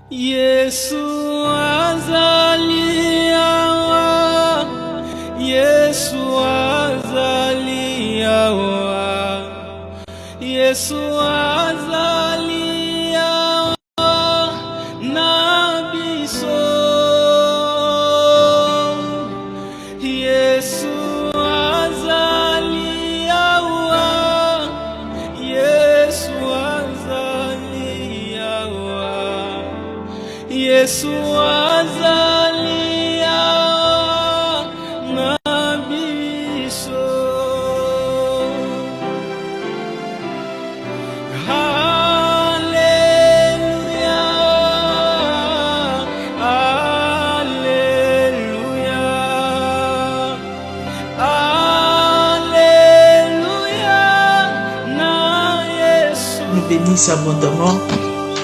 Yesu azaliawa, Yesu azaliawa, Yesu azaliawa na biso. Yesu azaliawa, Yesu azaliawa, Yesu azaliawa na biso. Hallelujah, hallelujah, hallelujah na Yesu. Nous bénisse abondamment.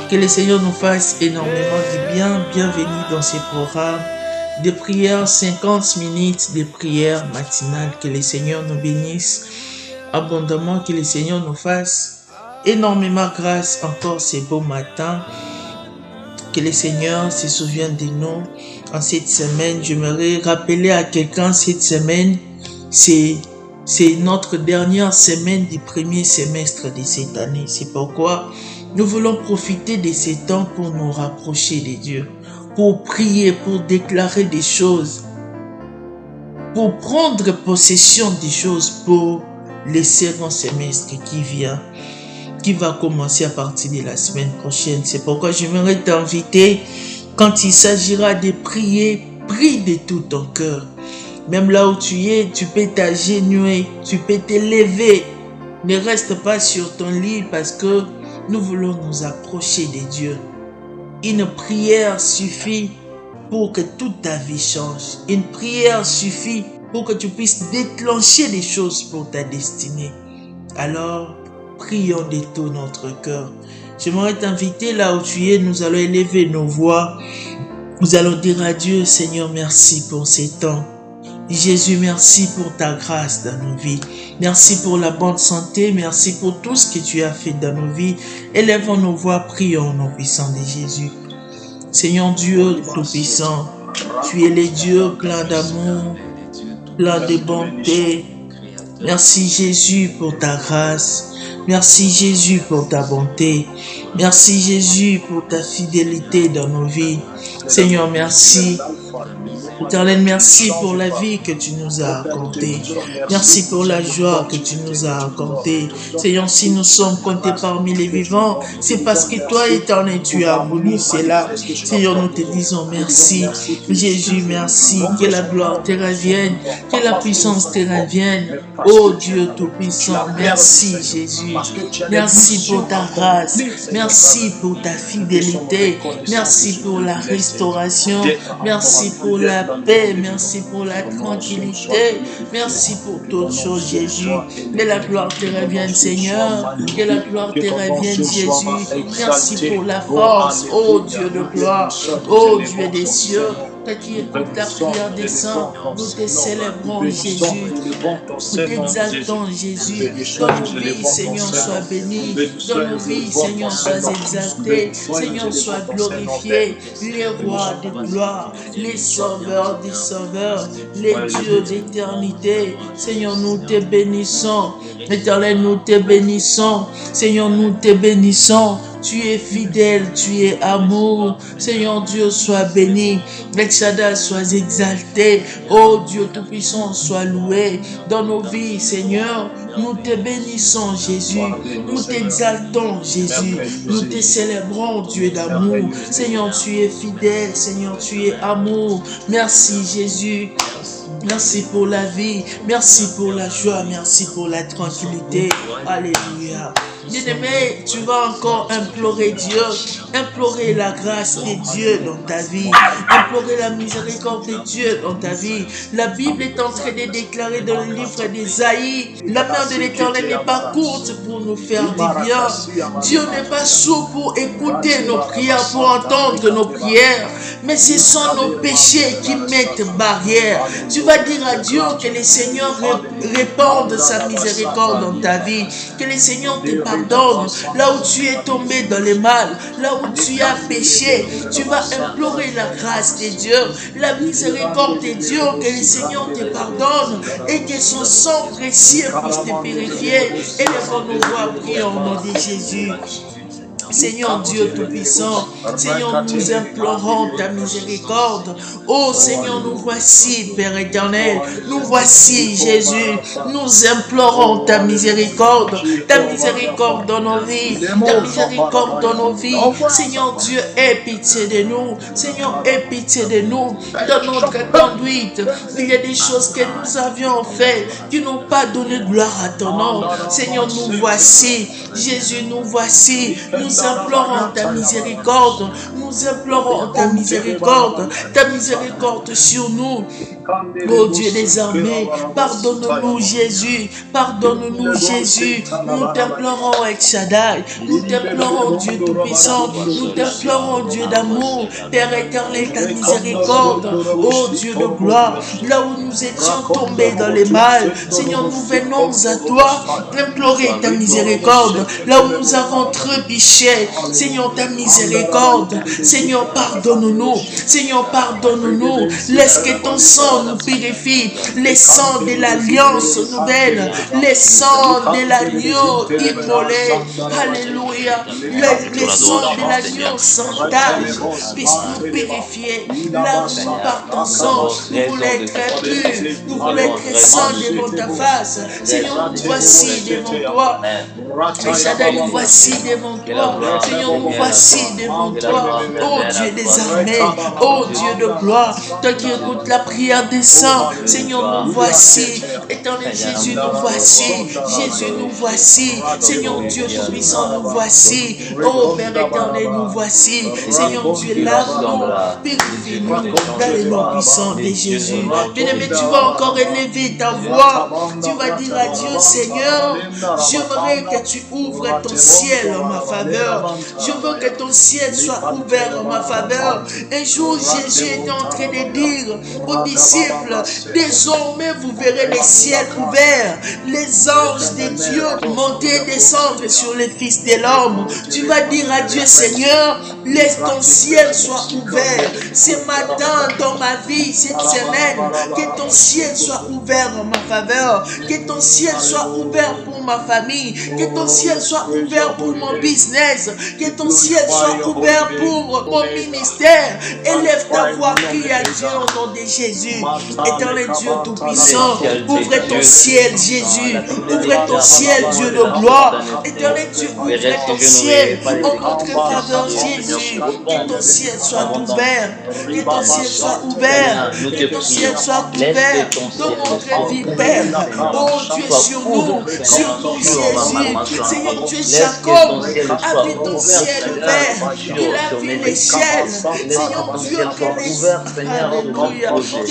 Que le Seigneur nous fasse énormément du bien. Bienvenue dans ces programmes de prières, 50 minutes de prières matinales. Que le Seigneur nous bénisse abondamment. Que le Seigneur nous fasse énormément grâce encore ces beaux matins. Que le Seigneur se souvienne de nous en cette semaine. J'aimerais rappeler à quelqu'un cette semaine, c'est notre dernière semaine du premier semestre de cette année. C'est pourquoi nous voulons profiter de ces temps pour nous rapprocher de Dieu, pour prier, pour déclarer des choses, pour prendre possession des choses pour le second semestre qui vient, qui va commencer à partir de la semaine prochaine. C'est pourquoi j'aimerais t'inviter, quand il s'agira de prier, prie de tout ton cœur. Même là où tu es, tu peux t'agenouiller, tu peux te lever. Ne reste pas sur ton lit parce que nous voulons nous approcher de Dieu. Une prière suffit pour que toute ta vie change. Une prière suffit pour que tu puisses déclencher des choses pour ta destinée. Alors, prions de tout notre cœur. J'aimerais t'inviter là où tu es, nous allons élever nos voix. Nous allons dire à Dieu, Seigneur, merci pour ces temps. Jésus, merci pour ta grâce dans nos vies. Merci pour la bonne santé. Merci pour tout ce que tu as fait dans nos vies. Élevons nos voix, prions au nom puissant de Jésus. Seigneur Dieu Tout-Puissant, tu es le Dieu plein d'amour, plein de bonté. Merci Jésus pour ta grâce. Merci Jésus pour ta bonté. Merci Jésus pour ta fidélité dans nos vies. Seigneur, merci. Éternel, merci pour la vie que tu nous as accordée. Merci pour la joie que tu nous as accordée. Seigneur, si nous sommes comptés parmi les vivants, c'est parce que toi, Éternel, tu as voulu cela. Seigneur, nous te disons merci. Jésus, merci. Que la gloire te revienne. Que la puissance te revienne. Oh Dieu Tout-Puissant, merci Jésus. Merci pour ta grâce. Merci pour ta fidélité. Merci pour la restauration. Merci pour la paix, merci pour la tranquillité, merci pour toutes choses, Jésus. Que la gloire te revienne, Seigneur. Que la gloire te revienne, Jésus. Merci pour la force, oh Dieu de gloire, oh Dieu des cieux. Que tu écoutes la prière des saints, nous te célébrons, Jésus. Nous t'exaltons, Jésus. Dans nos vies, Seigneur, sois béni. Dans nos vies, Seigneur, sois exalté. Seigneur, sois glorifié. Les rois de gloire, les sauveurs des sauveurs, les dieux d'éternité. Seigneur, nous te bénissons. Éternel, nous te bénissons. Seigneur, nous te bénissons. Tu es fidèle, tu es amour. Seigneur Dieu, sois béni. El Shaddai, sois exalté. Oh Dieu Tout-Puissant, sois loué. Dans nos vies, Seigneur, nous te bénissons, Jésus. Nous t'exaltons, Jésus. Nous te célébrons, Dieu d'amour. Seigneur, tu es fidèle. Seigneur, tu es amour. Merci, Jésus. Merci pour la vie. Merci pour la joie. Merci pour la tranquillité. Alléluia. Bien-aimé, tu vas encore implorer Dieu, implorer la grâce de Dieu dans ta vie, implorer la miséricorde de Dieu dans ta vie. La Bible est en train de déclarer dans le livre d'Ésaïe, la main de l'Éternel n'est pas courte pour nous faire du bien. Dieu n'est pas sourd pour écouter nos prières, pour entendre nos prières, mais ce sont nos péchés qui mettent barrière. Tu vas dire à Dieu que le Seigneur répande sa miséricorde dans ta vie, que le Seigneur te pardonne. pardonne. Là où tu es tombé dans le mal, là où tu as péché, tu vas implorer la grâce de Dieu, la miséricorde de Dieu, que le Seigneur te pardonne et que son sang précieux puisse te purifier. Et lève nos voix, prions au nom de Jésus. Seigneur Dieu Tout-Puissant, Seigneur, nous implorons ta miséricorde. Oh Seigneur, nous voici, Père éternel, nous voici, Jésus. Nous implorons ta miséricorde dans nos vies, ta miséricorde dans nos vies. Seigneur Dieu, aie pitié de nous. Seigneur, aie pitié de nous dans notre conduite. Il y a des choses que nous avions faites qui n'ont pas donné gloire à ton nom. Seigneur, nous voici, Jésus, nous voici. Nous implorons ta miséricorde, nous implorons ta miséricorde sur nous. Oh Dieu des armées, pardonne-nous Jésus, pardonne-nous Jésus. Nous t'implorons El Shaddai, nous t'implorons Dieu Tout-Puissant, nous t'implorons Dieu d'amour, Père éternel, ta miséricorde. Oh Dieu de gloire, là où nous étions tombés dans les mal, Seigneur, nous venons à toi implorer ta miséricorde. Là où nous avons trébuché, Seigneur, ta miséricorde. Seigneur, pardonne-nous. Seigneur, pardonne-nous. Laisse que ton sang nous purifie. Le sang de l'alliance nouvelle. Le sang de l'agneau immolé. Alléluia. Le sang de l'agneau sans tâche puisse nous purifier. Là où nous partons sang, nous voulons être purs. Nous voulons être saints devant ta face. Seigneur, nous voici devant toi. El Shaddai, nous voici devant toi. Seigneur, nous voici devant toi. Oh Dieu des armées, oh Dieu de gloire, toi qui écoutes la prière des saints. Seigneur, nous voici. Éternel Jésus, nous voici. Jésus, nous voici. Seigneur Dieu Tout-Puissant, nous voici. Oh Père éternel, nous voici. Seigneur Dieu, lave-nous, purifie-nous dans le nom puissant de Jésus. Bien-aimé, tu vas encore élever ta voix. Tu vas dire à Dieu, Seigneur, j'aimerais que tu ouvres ton ciel en ma faveur. Je veux que ton ciel soit ouvert en ma faveur. Un jour, Jésus était en train de dire aux disciples, désormais vous verrez les ciels ouverts, les anges de Dieu monter et descendre sur les fils de l'homme. Tu vas dire à Dieu, Seigneur, laisse ton ciel soit ouvert. Ce matin, dans ma vie, cette semaine, que ton ciel soit ouvert en ma faveur, que ton ciel soit ouvert pour ma famille, que ton ciel soit ouvert pour mon business, que ton ciel soit ouvert pour mon ministère. Élève ta voix, crie à Dieu au nom de Jésus. Éternel Dieu Tout-Puissant, ouvre ton ciel, Jésus. Ouvre ton ciel, Dieu de gloire. Éternel Dieu, ouvre ton ciel en notre faveur, Jésus. Que ton ciel soit ouvert. Que ton ciel soit ouvert. Que ton ciel soit ouvert dans notre vie, Père. Oh Dieu, sur nous, Jésus. Seigneur Dieu, Jacob a vu ton ciel ouvert. Il a vu les ciels. Seigneur Dieu, que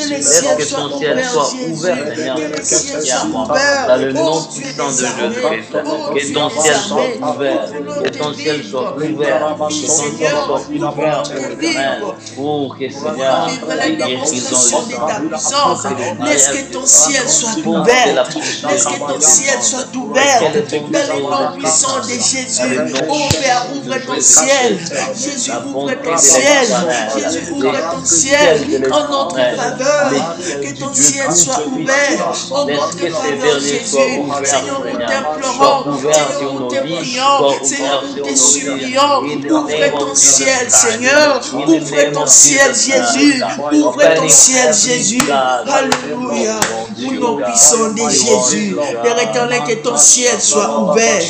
les ciels soient ouverts, Jésus. Que les ciels soient ouverts. Dans le nom puissant de Jésus-Christ. Que ton ciel soit ouvert. Que ton ciel soit ouvert. Que ton ciel soit ouvert. Pour que Seigneur, les guérisons de ta puissance. Laisse que ton ciel soit ouvert. Laisse que ton ciel soit ouvert. Dans le nom puissant de Jésus. Oh Père, ouvre ton ciel. Jésus, ouvre ton ciel. Jésus, ouvre ton ciel en notre faveur. Que ton ciel soit ouvert en notre faveur, Jésus. Seigneur, nous t'implorons. Seigneur, nous te prions. Seigneur, nous te supplions. Ouvre ton ciel, Seigneur. Ouvre ton ciel, Jésus. Ouvre ton ciel, Jésus. Alléluia. Au nom puissant de Jésus. Père éternel, que ton ciel soit ouvert.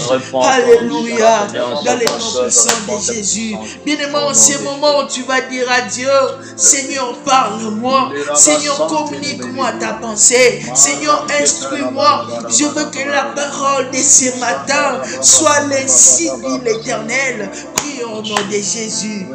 Alléluia. Dans le nom puissant de Jésus. Bien-aimé, en ce moment, tu vas dire à Dieu, Seigneur, parle-moi. Seigneur, communique-moi ta pensée. Seigneur, instruis-moi. Je veux que la parole de ce matin soit l'insigne de l'Éternel. Prions Au nom de Jésus.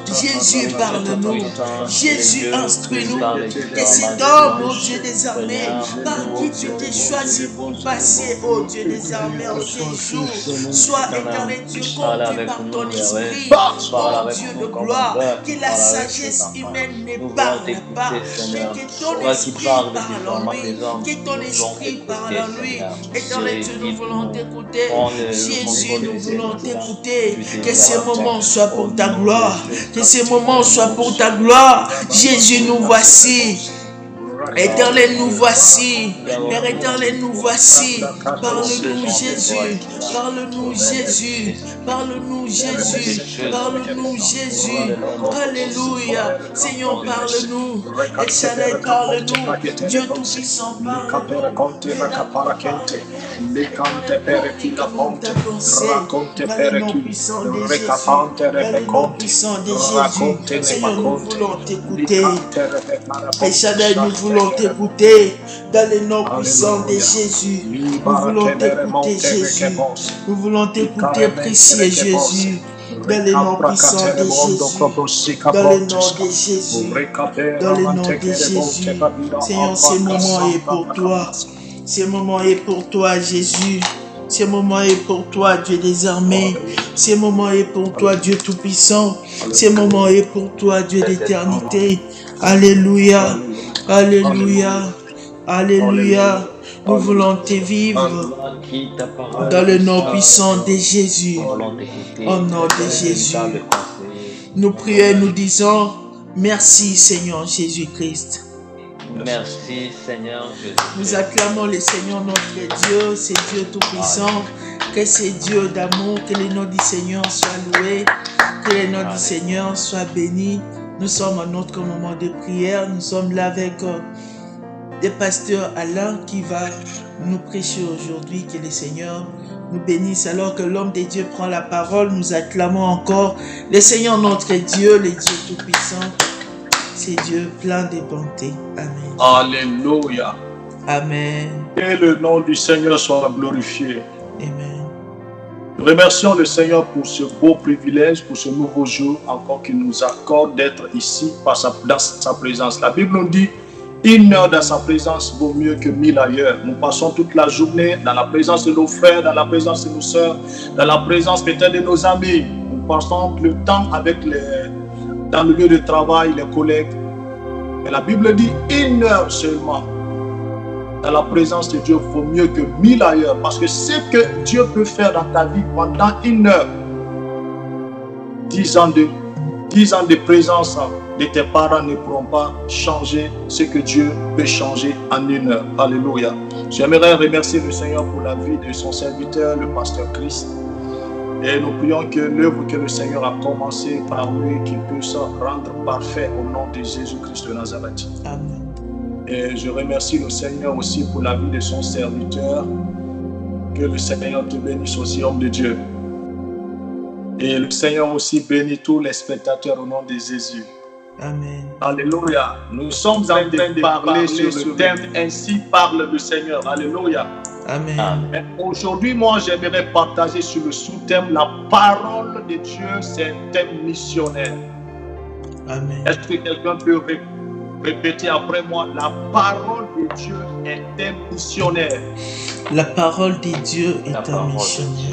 Jésus, parle-nous. Jésus, instruis-nous. Que cet homme, oh Dieu des armées, par qui tu t'es choisi pour passer, oh Dieu des armées, en ces jours, soit éternel Dieu conduit par ton esprit, oh Dieu de gloire, que la sagesse humaine ne parle pas, mais que ton esprit parle en lui, que ton esprit parle en lui. Éternel Dieu, nous voulons t'écouter. Jésus, nous voulons t'écouter. Que ces moments soient pour ta gloire. Que ces moments soient pour ta gloire. Jésus, nous voici. Éternel, nous voici. Père éternel, nous voici. Parle-nous, Jésus. Parle-nous, Jésus. Parle-nous, Jésus. Parle-nous, Jésus. Alléluia. Seigneur, parle-nous. El Shaddai, parle-nous. Dieu Tout-Puissant, parle-nous. Comment ta pensée dans le nom puissant de Jésus. Dans le nom puissant de Jésus. Seigneur, nous voulons t'écouter. El Shaddai, nous voulons t'écouter dans le nom puissant de Jésus. Nous voulons t'écouter, Jésus. Nous voulons t'écouter, précieux Jésus. Dans le nom puissant de Jésus. Dans le nom de Jésus. Dans le nom de Jésus. Seigneur, ce moment est pour toi. Ce moment est pour toi, Jésus. Ce moment est pour toi, Dieu des armées. Ce moment est pour toi, Dieu Tout-Puissant. Ce moment est pour toi, Dieu d'éternité. Alléluia. Alléluia. Alléluia. Nous voulons te vivre dans le nom puissant de Jésus. Au nom de Jésus. Nous prions et nous disons merci Seigneur Jésus-Christ. Merci Seigneur Jésus. Nous acclamons le Seigneur notre Dieu, c'est Dieu Tout-Puissant, que c'est Dieu d'amour, que le nom du Seigneur soit loué, que le nom du Seigneur soit béni. Nous sommes à notre moment de prière, nous sommes là avec le pasteur Alain qui va nous prêcher aujourd'hui, que le Seigneur nous bénisse. Alors que l'homme de Dieu prend la parole, nous acclamons encore le Seigneur notre Dieu, le Dieu Tout-Puissant. C'est Dieu plein de bonté. Amen. Alléluia. Amen. Que le nom du Seigneur soit glorifié. Amen. Nous remercions le Seigneur pour ce beau privilège, pour ce nouveau jour encore qu'il nous accorde d'être ici dans sa présence. La Bible nous dit, 1 heure dans sa présence vaut mieux que 1000 ailleurs. Nous passons toute la journée dans la présence de nos frères, dans la présence de nos sœurs, dans la présence peut-être de nos amis. Nous passons le temps avec dans le lieu de travail, les collègues. Mais la Bible dit 1 heure seulement dans la présence de Dieu vaut mieux que 1000 ailleurs. Parce que ce que Dieu peut faire dans ta vie pendant 1 heure, 10 ans de présence de tes parents ne pourront pas changer ce que Dieu peut changer en 1 heure. Alléluia. J'aimerais remercier le Seigneur pour la vie de son serviteur, le pasteur Christ. Et nous prions que l'œuvre que le Seigneur a commencé par lui, qu'il puisse rendre parfait au nom de Jésus-Christ de Nazareth. Amen. Et je remercie le Seigneur aussi pour la vie de son serviteur. Que le Seigneur te bénisse aussi, homme de Dieu. Et le Seigneur aussi bénit tous les spectateurs au nom de Jésus. Amen. Alléluia. Nous sommes en train de parler sur le thème « Ainsi parle le Seigneur ». Alléluia. Amen. Amen. Aujourd'hui, moi, j'aimerais partager sur le sous-thème « La parole de Dieu, c'est un thème missionnaire ». Amen. Est-ce que quelqu'un peut répéter après moi « La parole de Dieu est un thème missionnaire ». La parole de Dieu est un missionnaire.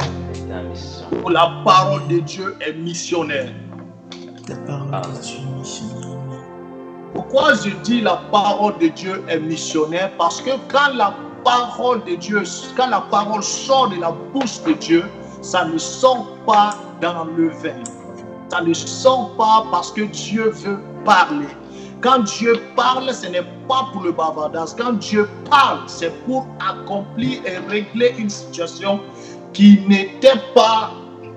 La parole de Dieu est missionnaire. La parole de Dieu est missionnaire. Pourquoi je dis la parole de Dieu est missionnaire? Parce que quand la parole de Dieu, quand la parole sort de la bouche de Dieu, ça ne sort pas dans le vain. Ça ne sort pas parce que Dieu veut parler. Quand Dieu parle, ce n'est pas pour le bavardage. Quand Dieu parle, c'est pour accomplir et régler une situation qui n'était pas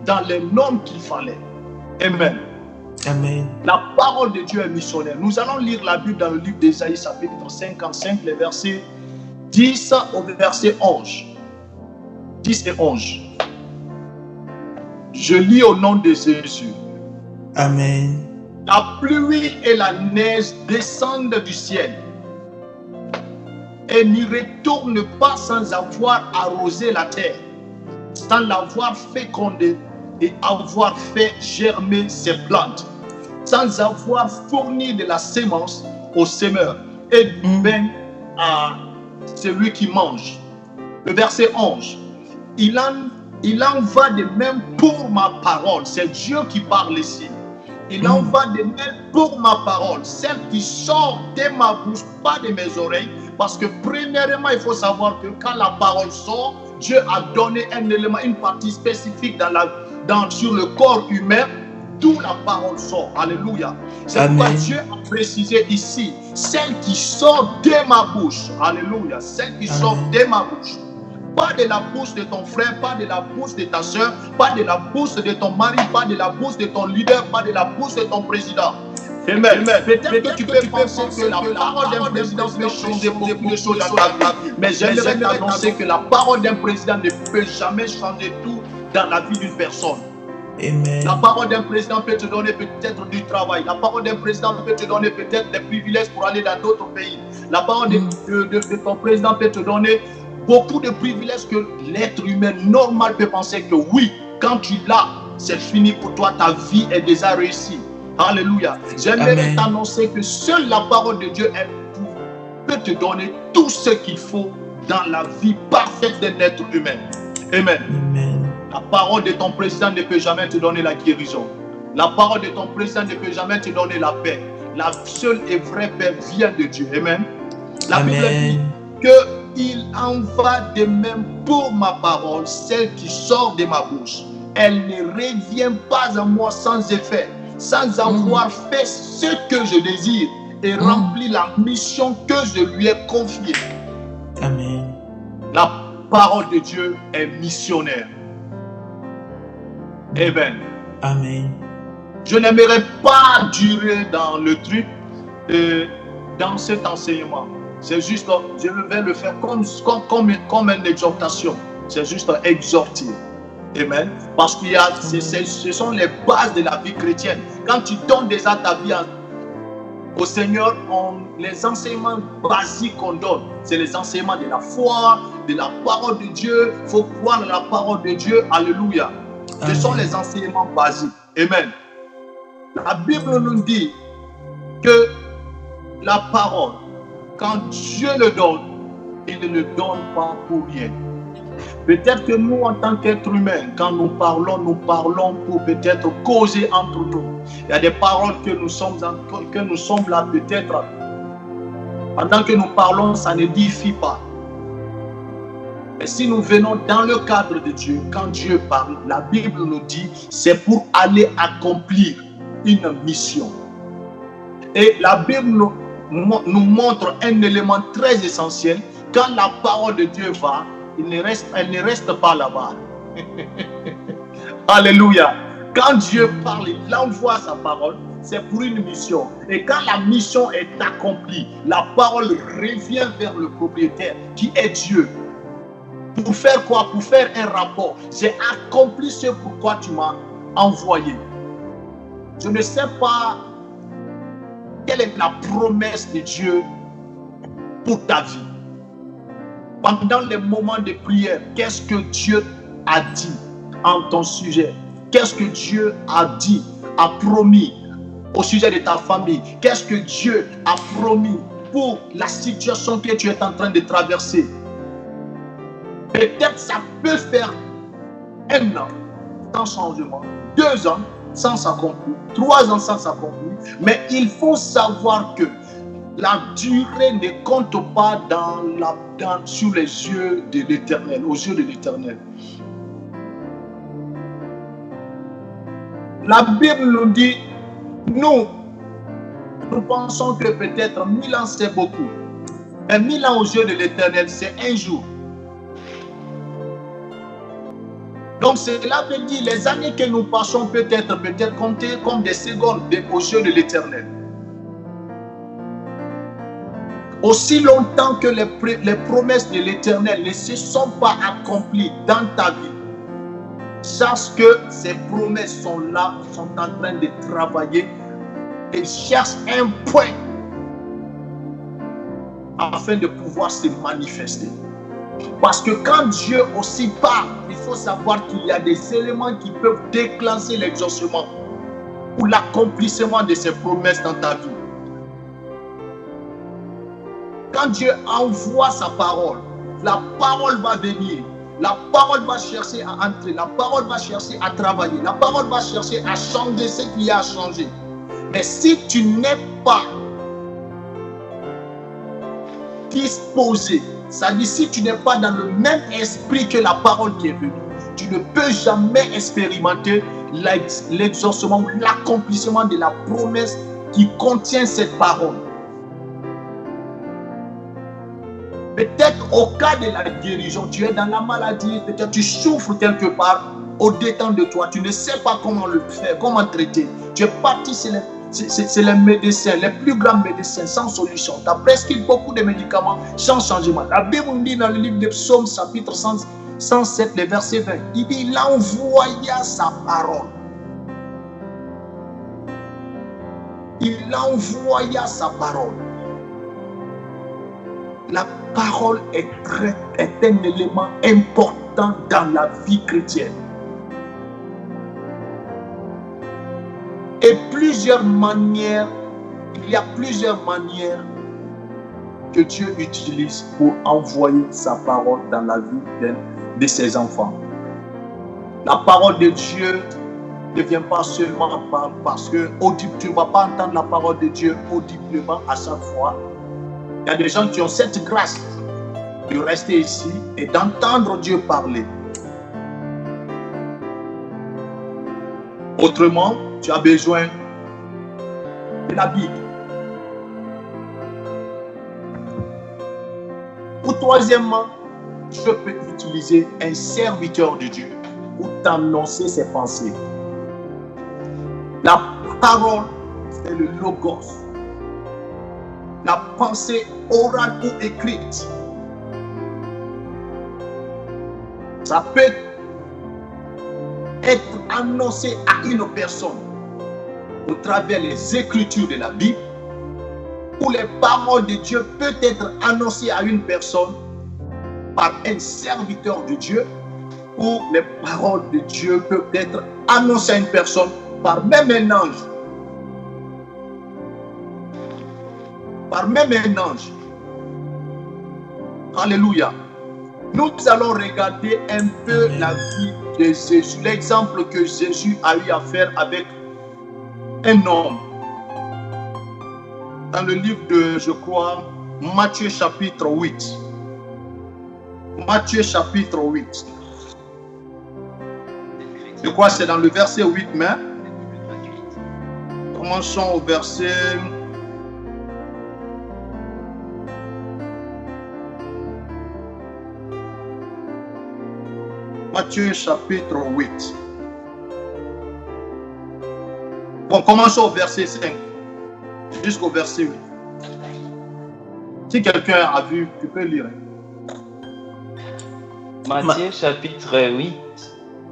dans les normes qu'il fallait. Amen. Amen. La parole de Dieu est missionnaire. Nous allons lire la Bible dans le livre d'Ésaïe, chapitre 55, les versets 10 au verset 11. 10 et 11. Je lis au nom de Jésus. Amen. La pluie et la neige descendent du ciel et n'y retournent pas sans avoir arrosé la terre, sans l'avoir fécondée et avoir fait germer ses plantes, sans avoir fourni de la sémence au semeur et du pain à celui qui mange. Le verset 11. Il en va de même pour ma parole. C'est Dieu qui parle ici. Il en va de même pour ma parole, celle qui sort de ma bouche, pas de mes oreilles. Parce que premièrement, il faut savoir que quand la parole sort, Dieu a donné un élément, une partie spécifique sur le corps humain, d'où la parole sort. Alléluia. C'est pourquoi Dieu a précisé ici, celle qui sort de ma bouche. Alléluia. Celle qui sort de ma bouche. Pas de la bouche de ton frère, pas de la bouche de ta soeur, pas de la bouche de ton mari, pas de la bouche de ton leader, pas de la bouche de ton président. Amen. Peut-être que tu peux penser que la parole d'un président peut changer beaucoup de choses dans ta vie. Mais j'aimerais t'annoncer que la parole d'un président ne peut jamais changer tout dans la vie d'une personne. Amen. La parole d'un président peut te donner peut-être du travail. La parole d'un président peut te donner peut-être des privilèges pour aller dans d'autres pays. La parole de ton président peut te donner beaucoup de privilèges que l'être humain normal peut penser que oui, quand tu l'as, c'est fini pour toi, ta vie est déjà réussie. Alléluia. J'aimerais t'annoncer que seule la parole de Dieu peut te donner tout ce qu'il faut dans la vie parfaite d'un être humain. Amen. Amen. La parole de ton président ne peut jamais te donner la guérison. La parole de ton président ne peut jamais te donner la paix. La seule et vraie paix vient de Dieu. Amen. La Bible dit qu'il en va de même pour ma parole, celle qui sort de ma bouche. Elle ne revient pas à moi sans effet, sans avoir fait ce que je désire et rempli la mission que je lui ai confiée. Amen. La parole de Dieu est missionnaire. Amen. Amen. Je n'aimerais pas durer dans le truc, dans cet enseignement. C'est juste, je vais le faire comme une exhortation. C'est juste exhorter. Amen. Parce qu'il y a, ce sont les bases de la vie chrétienne. Quand tu donnes déjà ta vie au Seigneur, les enseignements basiques qu'on donne, c'est les enseignements de la foi, de la parole de Dieu. Il faut croire dans la parole de Dieu. Alléluia. Ce sont les enseignements basiques. Amen. La Bible nous dit que la parole, quand Dieu le donne, il ne le donne pas pour rien. Peut-être que nous, en tant qu'êtres humains, quand nous parlons pour peut-être causer entre nous. Il y a des paroles que nous sommes là peut-être. Pendant que nous parlons, ça n'édifie pas. Et si nous venons dans le cadre de Dieu, quand Dieu parle, la Bible nous dit, c'est pour aller accomplir une mission. Et la Bible nous montre un élément très essentiel. Quand la parole de Dieu va, elle ne reste pas là-bas. Alléluia. Quand Dieu parle, il envoie sa parole, c'est pour une mission. Et quand la mission est accomplie, la parole revient vers le propriétaire qui est Dieu. Pour faire quoi? Pour faire un rapport. J'ai accompli ce pourquoi tu m'as envoyé. Je ne sais pas quelle est la promesse de Dieu pour ta vie. Pendant les moments de prière, qu'est-ce que Dieu a dit en ton sujet? Qu'est-ce que Dieu a dit, a promis au sujet de ta famille? Qu'est-ce que Dieu a promis pour la situation que tu es en train de traverser? Peut-être ça peut faire 1 an sans changement, 2 ans sans s'accomplir, 3 ans sans s'accomplir. Mais il faut savoir que la durée ne compte pas sur les yeux de l'Éternel, aux yeux de l'Éternel. La Bible nous dit, nous pensons que peut-être 1000 ans c'est beaucoup. Mais 1000 ans aux yeux de l'Éternel, c'est un jour. Donc cela veut dire les années que nous passons peut-être comptées comme des secondes aux yeux de l'Éternel. Aussi longtemps que les promesses de l'Éternel ne se sont pas accomplies dans ta vie, sache que ces promesses sont là, sont en train de travailler et cherchent un point afin de pouvoir se manifester. Parce que quand Dieu aussi parle, il faut savoir qu'il y a des éléments qui peuvent déclencher l'exaucement ou l'accomplissement de ses promesses dans ta vie. Quand Dieu envoie sa parole, la parole va venir. La parole va chercher à entrer. La parole va chercher à travailler. La parole va chercher à changer ce qu'il y a à changer. Mais si tu n'es pas disposé, c'est-à-dire si tu n'es pas dans le même esprit que la parole qui est venue, tu ne peux jamais expérimenter l'exaucement ou l'accomplissement de la promesse qui contient cette parole. Peut-être au cas de la guérison, tu es dans la maladie, peut-être tu souffres quelque part, au-dedans de toi, tu ne sais pas comment le faire, comment traiter. Tu es parti, c'est les médecins, les plus grands médecins sans solution. Tu as prescrit beaucoup de médicaments sans changement. La Bible nous dit dans le livre de Psaumes, chapitre 107, le verset 20, il dit, il envoya sa parole. Il envoya sa parole. La parole est un élément important dans la vie chrétienne. Et il y a plusieurs manières que Dieu utilise pour envoyer sa parole dans la vie de ses enfants. La parole de Dieu ne vient pas seulement parce que tu ne vas pas entendre la parole de Dieu audiblement à chaque fois. Il y a des gens qui ont cette grâce de rester ici et d'entendre Dieu parler. Autrement, tu as besoin de la Bible. Ou troisièmement, je peux utiliser un serviteur de Dieu pour t'annoncer ses pensées. La parole, c'est le logos. La pensée orale ou écrite. Ça peut être annoncé à une personne au travers des écritures de la Bible, ou les paroles de Dieu peuvent être annoncées à une personne par un serviteur de Dieu, ou les paroles de Dieu peuvent être annoncées à une personne par même un ange. Par même un ange. Alléluia. Nous allons regarder un peu la vie de Jésus. L'exemple que Jésus a eu à faire avec un homme. Dans le livre de, je crois, Matthieu chapitre 8. Matthieu chapitre 8. Je crois que c'est dans le verset 8, mais commençons au verset... Matthieu chapitre 8. Bon, commençons au verset 5 jusqu'au verset 8. Si quelqu'un a vu, tu peux lire. Matthieu chapitre 8,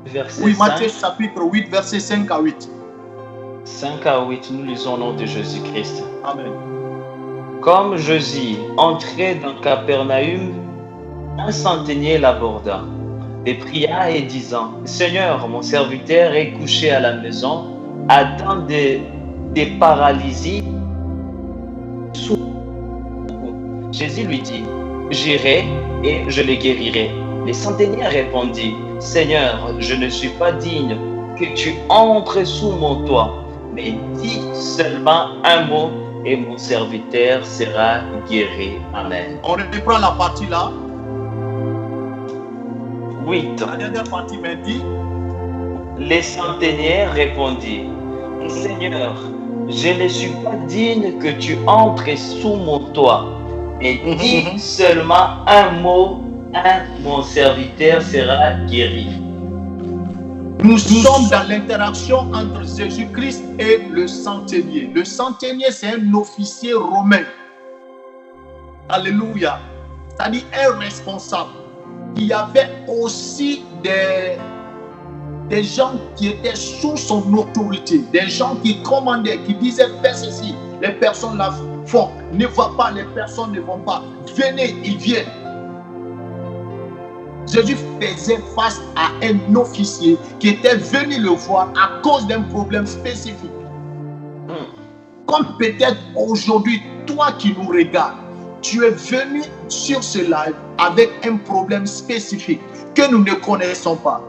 verset 5. Oui, Matthieu chapitre 8, verset 5 à 8. 5 à 8, nous lisons au nom de Jésus-Christ. Amen. Comme Jésus entrait dans Capernaum, un centenier l'aborda et pria et disant, Seigneur, mon serviteur est couché à la maison, atteint des paralysies. Jésus lui dit, j'irai et je le guérirai. Le centenier répondit, Seigneur, je ne suis pas digne que tu entres sous mon toit, mais dis seulement un mot et mon serviteur sera guéri. Amen. On reprend la partie là. 8. La dernière partie m'a dit, Les centeniers répondit, Seigneur, je ne suis pas digne que tu entres sous mon toit, mais dis seulement un mot, mon serviteur sera guéri. nous sommes dans l'interaction entre Jésus-Christ et le centenier. Le centenier, c'est un officier romain. Alléluia. C'est-à-dire un responsable. Il y avait aussi des gens qui étaient sous son autorité, des gens qui commandaient, qui disaient fais ceci, les personnes la font, ne va pas, les personnes ne vont pas, venez, ils viennent. Jésus faisait face à un officier qui était venu le voir à cause d'un problème spécifique. Comme peut-être aujourd'hui, toi qui nous regardes, tu es venu sur ce live avec un problème spécifique que nous ne connaissons pas.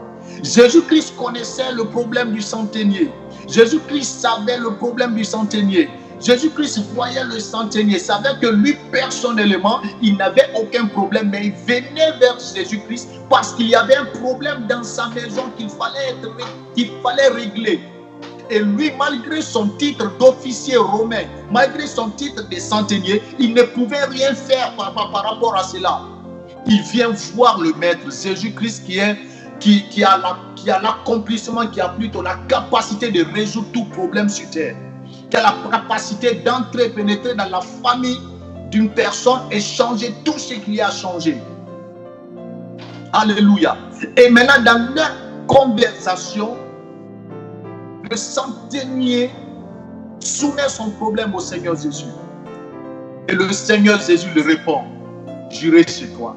Jésus-Christ connaissait le problème du centenier. Jésus-Christ savait le problème du centenier. Jésus-Christ voyait le centenier, savait que lui personnellement, il n'avait aucun problème, mais il venait vers Jésus-Christ parce qu'il y avait un problème dans sa maison qu'il fallait régler. Et lui, malgré son titre d'officier romain, malgré son titre de centenier, il ne pouvait rien faire par rapport à cela. Il vient voir le maître, Jésus-Christ qui a l'accomplissement, qui a plutôt la capacité de résoudre tout problème sur terre, qui a la capacité d'entrer, pénétrer dans la famille d'une personne et changer tout ce qu'il y a à changer. Alléluia. Et maintenant, dans leur conversation, le centenier soumet son problème au Seigneur Jésus. Et le Seigneur Jésus lui répond, j'irai chez toi.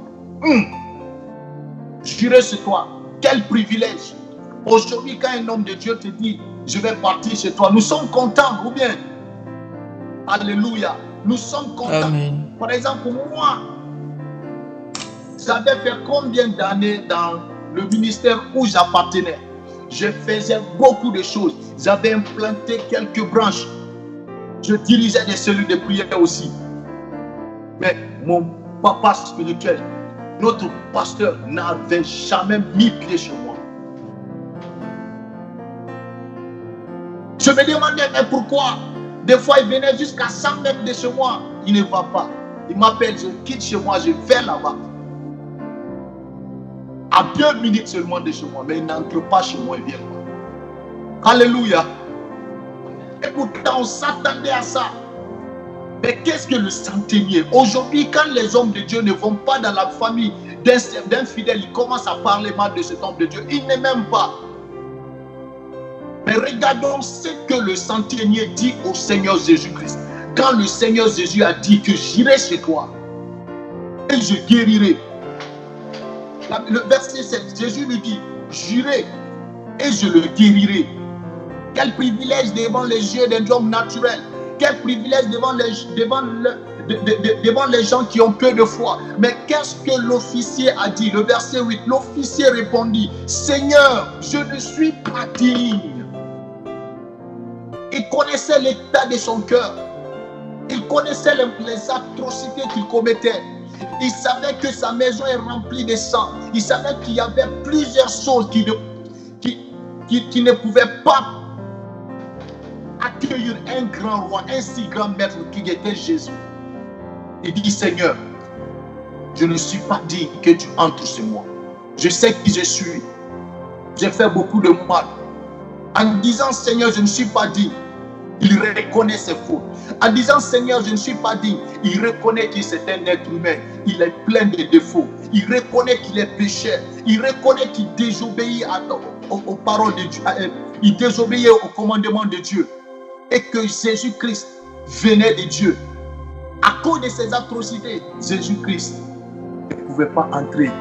J'irai chez toi. Quel privilège. Aujourd'hui, quand un homme de Dieu te dit, je vais partir chez toi, nous sommes contents, ou bien? Alléluia. Nous sommes contents. Amen. Par exemple, moi, j'avais fait combien d'années dans le ministère où j'appartenais? Je faisais beaucoup de choses. J'avais implanté quelques branches. Je dirigeais des cellules de prière aussi. Mais mon papa spirituel, notre pasteur, n'avait jamais mis pied chez moi. Je me demandais, mais pourquoi? Des fois, il venait jusqu'à 100 mètres de chez moi. Il ne va pas. Il m'appelle, je quitte chez moi, je vais là-bas. À 2 minutes seulement de chez moi, mais il n'entre pas chez moi, il vient pas. Alléluia. Et pourtant, on s'attendait à ça. Mais qu'est-ce que le centenier? Aujourd'hui, quand les hommes de Dieu ne vont pas dans la famille d'un fidèle, ils commencent à parler mal de cet homme de Dieu. Ils ne m'aiment pas. Mais regardons ce que le centenier dit au Seigneur Jésus-Christ. Quand le Seigneur Jésus a dit que j'irai chez toi et je guérirai. Le verset 7, Jésus lui dit, j'irai et je le guérirai. Quel privilège devant les yeux d'un homme naturel. Quel privilège devant les gens qui ont peu de foi. Mais qu'est-ce que l'officier a dit? Le verset 8, l'officier répondit, Seigneur, je ne suis pas digne. Il connaissait l'état de son cœur. Il connaissait les atrocités qu'il commettait. Il savait que sa maison est remplie de sang. Il savait qu'il y avait plusieurs choses qui ne pouvaient pas accueillir un grand roi, un si grand maître qui était Jésus. Il dit, Seigneur, je ne suis pas digne que tu entres chez moi. Je sais qui je suis. J'ai fait beaucoup de mal. En disant, Seigneur, je ne suis pas digne, il reconnaît ses fautes. En disant, Seigneur, je ne suis pas digne, il reconnaît qu'il est un être humain. Il est plein de défauts. Il reconnaît qu'il est pécheur. Il reconnaît qu'il désobéit aux paroles de Dieu. Il désobéit au commandement de Dieu. Et que Jésus-Christ venait de Dieu. À cause de ses atrocités, Jésus-Christ ne pouvait pas entrer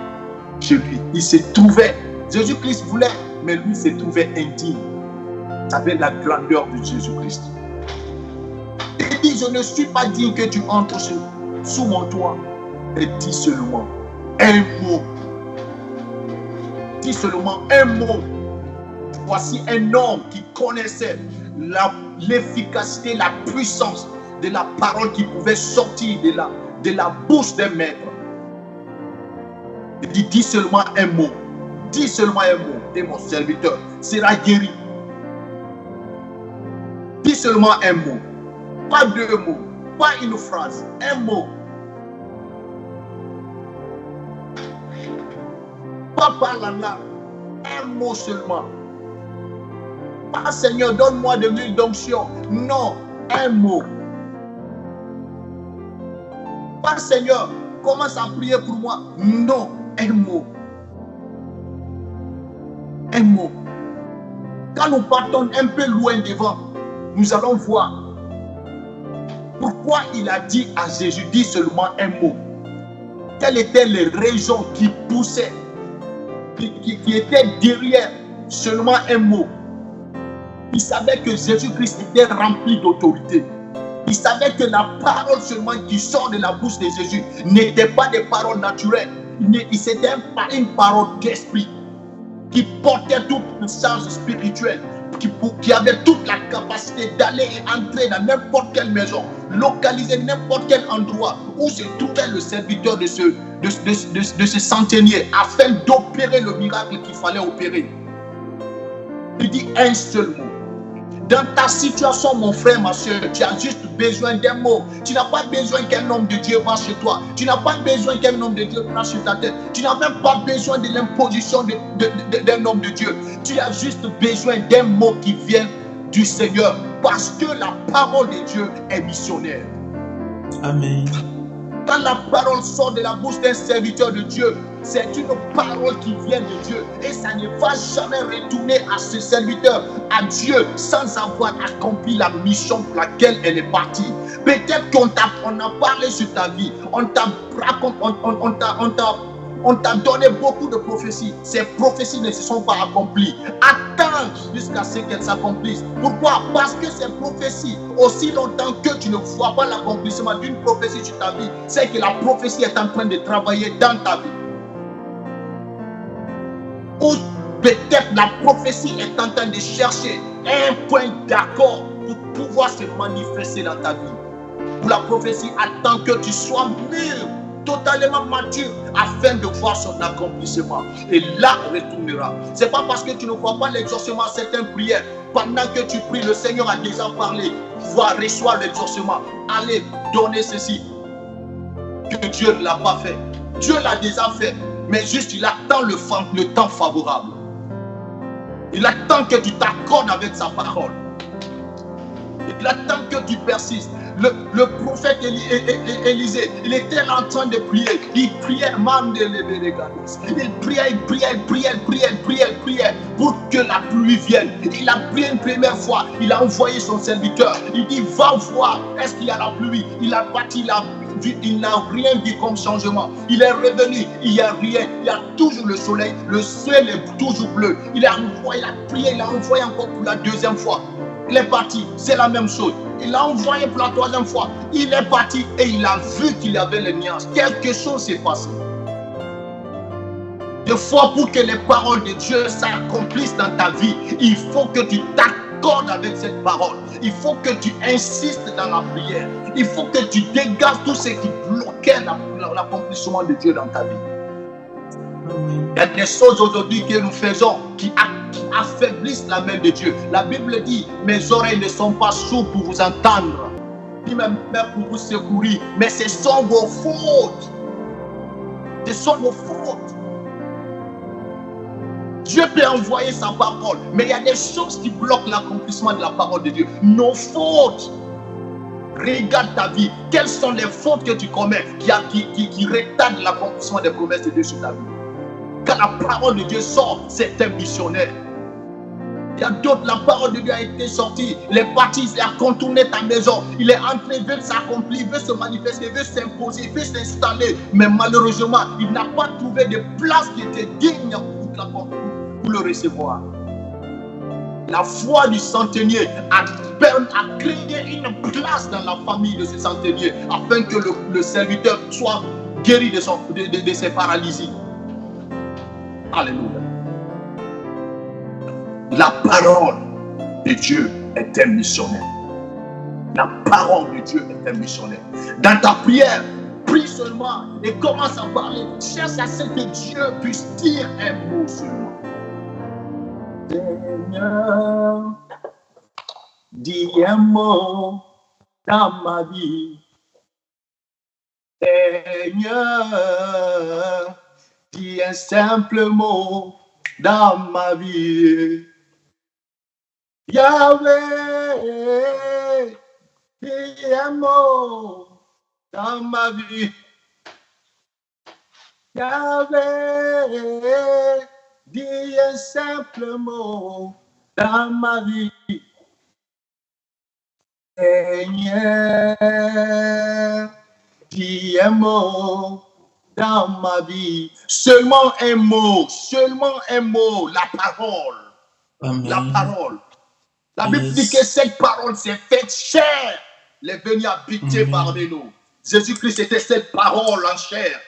chez lui. Il se trouvait, Jésus-Christ voulait, mais lui se trouvait indigne. Avec la grandeur de Jésus-Christ. Il dit, je ne suis pas digne que tu entres sous mon toit. Et dis seulement un mot. Dis seulement un mot. Voici un homme qui connaissait l'efficacité, la puissance de la parole qui pouvait sortir de la bouche d'un maître. Il dit, dis seulement un mot. Dis seulement un mot. Et mon serviteur sera guéri. Dis seulement un mot. Pas 2 mots. Pas une phrase. Un mot. Pas par la langue. Un mot seulement. Pas Seigneur, donne-moi de l'huile d'onction. Non. Un mot. Pas Seigneur, commence à prier pour moi. Non. Un mot. Un mot. Quand nous partons un peu loin devant, nous allons voir pourquoi il a dit à Jésus, dis seulement un mot. Quelles étaient les raisons qui poussaient qui était derrière seulement un mot. Il savait que Jésus-Christ était rempli d'autorité. Il savait que la parole seulement qui sort de la bouche de Jésus n'était pas des paroles naturelles. C'était une parole d'esprit qui portait toute une charge spirituelle, qui avait toute la capacité d'aller et entrer dans n'importe quelle maison, localiser n'importe quel endroit où se trouvait le serviteur de ce centenier afin d'opérer le miracle qu'il fallait opérer. Il dit un seul mot. Dans ta situation, mon frère, ma soeur, tu as juste besoin d'un mot. Tu n'as pas besoin qu'un homme de Dieu passe chez toi. Tu n'as pas besoin qu'un homme de Dieu passe sur ta tête. Tu n'as même pas besoin de l'imposition d'un homme de Dieu. Tu as juste besoin d'un mot qui vient du Seigneur. Parce que la parole de Dieu est missionnaire. Amen. Quand la parole sort de la bouche d'un serviteur de Dieu, c'est une parole qui vient de Dieu. Et ça ne va jamais retourner à ce serviteur, à Dieu, sans avoir accompli la mission pour laquelle elle est partie. Peut-être qu'on a parlé sur ta vie, on t'a donné beaucoup de prophéties. Ces prophéties ne se sont pas accomplies. Attends jusqu'à ce qu'elles s'accomplissent. Pourquoi? Parce que ces prophéties, aussi longtemps que tu ne vois pas l'accomplissement d'une prophétie sur ta vie, c'est que la prophétie est en train de travailler dans ta vie. Ou peut-être la prophétie est en train de chercher un point d'accord pour pouvoir se manifester dans ta vie. Ou la prophétie attend que tu sois mûr, totalement mature, afin de voir son accomplissement. Et là, retournera. Ce n'est pas parce que tu ne vois pas l'exaucement à certaines prières. Pendant que tu pries, le Seigneur a déjà parlé. Voir, reçoit l'exaucement. Allez, donnez ceci. Que Dieu ne l'a pas fait. Dieu l'a déjà fait. Mais juste, il attend le temps favorable. Il attend que tu t'accordes avec sa parole. Il attend que tu persistes. Le prophète Élisée, il était en train de prier. Il priait, il priait pour que la pluie vienne. Il a prié une première fois. Il a envoyé son serviteur. Il dit, va voir, est-ce qu'il y a la pluie? Il a bâti la pluie. Il n'a rien vu comme changement. Il est revenu, il n'y a rien. Il y a toujours le soleil. Le ciel est toujours bleu. Il a prié, il a envoyé encore pour la deuxième fois. Il est parti, c'est la même chose. Il a envoyé pour la troisième fois. Il est parti et il a vu qu'il y avait les nuances. Quelque chose s'est passé. Des fois, pour que les paroles de Dieu s'accomplissent dans ta vie, il faut que tu t'accordes avec cette parole. Il faut que tu insistes dans la prière. Il faut que tu dégages tout ce qui bloquait l'accomplissement de Dieu dans ta vie. Il y a des choses aujourd'hui que nous faisons qui affaiblissent la main de Dieu. La Bible dit, mes oreilles ne sont pas sourdes pour vous entendre, ni même pour vous secourir, mais ce sont vos fautes. Ce sont vos fautes. Dieu peut envoyer sa parole, mais il y a des choses qui bloquent l'accomplissement de la parole de Dieu. Nos fautes. Regarde ta vie. Quelles sont les fautes que tu commets qui retardent l'accomplissement des promesses de Dieu sur ta vie? Quand la parole de Dieu sort, c'est un missionnaire. Il y a d'autres, la parole de Dieu a été sortie. Il est parti, il a contourné ta maison. Il est entré, il veut s'accomplir, il veut se manifester, il veut s'imposer, il veut s'installer. Mais malheureusement, il n'a pas trouvé de place qui était digne pour le recevoir. La foi du centenier a créé une place dans la famille de ce centenier afin que le serviteur soit guéri de ses paralysies. Alléluia. La parole de Dieu est un missionnaire. La parole de Dieu est un missionnaire. Dans ta prière, prie seulement et commence à parler. Cherche à ce que Dieu puisse dire un mot seulement. Seigneur, dis un mot dans ma vie. Seigneur, dis un simple mot dans ma vie. Yahweh, dis un mot dans ma vie. Yahweh, dis un simple mot dans ma vie. Seigneur, dis un mot dans ma vie. Seulement un mot, la parole. Amen. La parole. La Bible dit que cette parole s'est faite chair. Elle est venue habiter parmi nous. Jésus-Christ était cette parole en chair.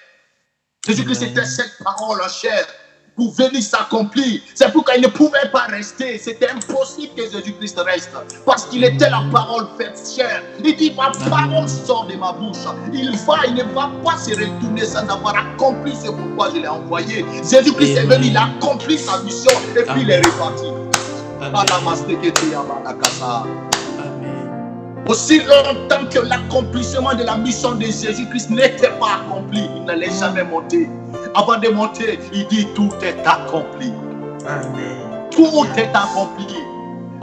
Jésus-Christ était cette parole en chair pour venir s'accomplir. C'est pourquoi il ne pouvait pas rester. C'était impossible que Jésus-Christ reste. Parce qu'il était la parole faite chair. Il dit, ma parole sort de ma bouche. Il ne va pas se retourner sans avoir accompli ce pourquoi je l'ai envoyé. Jésus-Christ est venu, il a accompli sa mission et puis il est reparti. Aussi longtemps que l'accomplissement de la mission de Jésus-Christ n'était pas accompli, il n'allait jamais monter. Avant de monter, il dit tout est accompli. Amen. Tout est accompli.